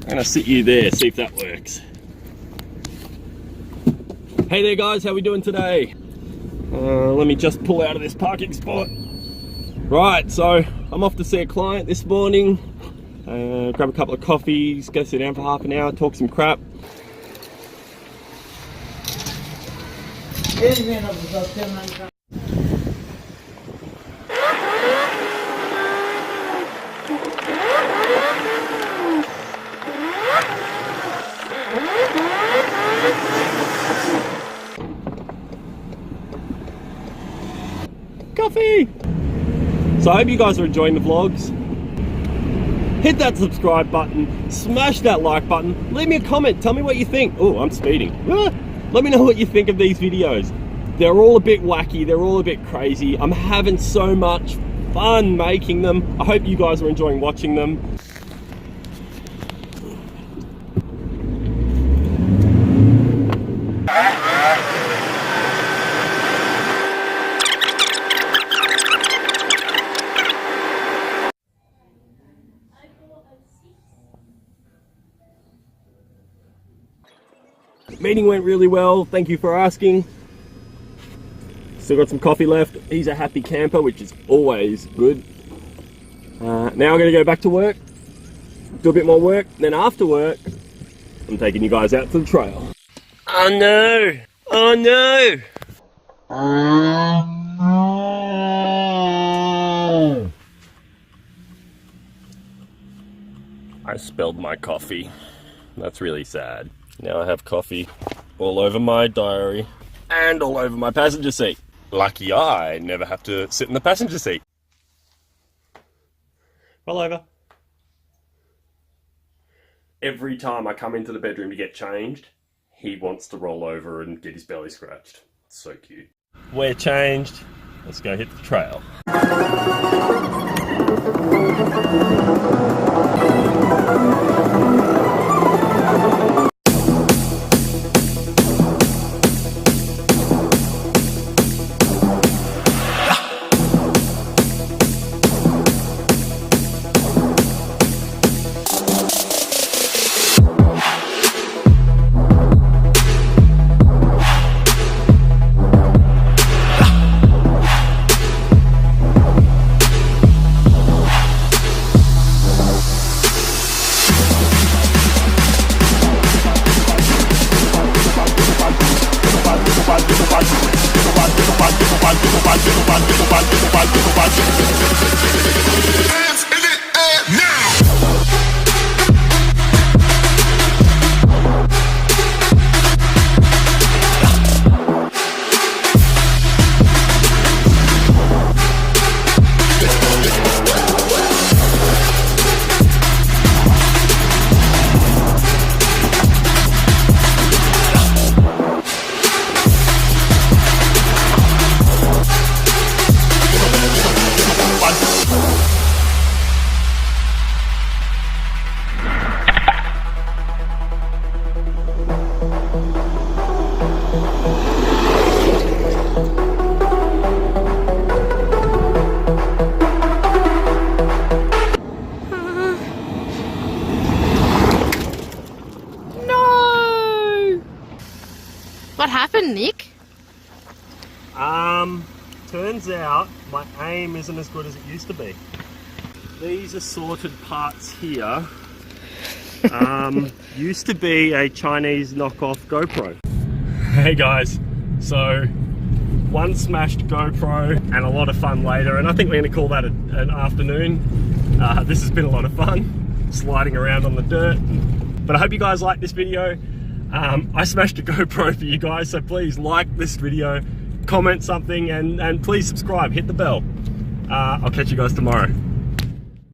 I'm gonna sit you there, see if that works. Hey there guys, how we doing today? Let me just pull out of this parking spot. Right, so I'm off to see a client this morning. Grab a couple of coffees, go sit down for half an hour, talk some crap. Coffee! So I hope you guys are enjoying the vlogs. Hit that subscribe button, smash that like button, leave me a comment, tell me what you think. Oh, I'm speeding. Let me know what you think of these videos. They're all a bit wacky, they're all a bit crazy. I'm having so much fun making them. I hope you guys are enjoying watching them. Meeting went really well, thank you for asking. Still got some coffee left. He's a happy camper, which is always good. Now I'm gonna go back to work, do a bit more work, then after work, I'm taking you guys out to the trail. Oh no! Oh no! I spilled my coffee. That's really sad. Now I have coffee all over my diary and all over my passenger seat. Lucky I never have to sit in the passenger seat. Roll over. Every time I come into the bedroom to get changed, he wants to roll over and get his belly scratched. It's so cute. We're changed. Let's go hit the trail. What happened, Nick? Turns out my aim isn't as good as it used to be. These assorted parts here used to be a Chinese knockoff GoPro. Hey guys, so one smashed GoPro and a lot of fun later, and I think we're going to call that an afternoon. This has been a lot of fun, sliding around on the dirt, but I hope you guys like this video. I smashed a GoPro for you guys, so please like this video, comment something, and please subscribe, hit the bell. I'll catch you guys tomorrow.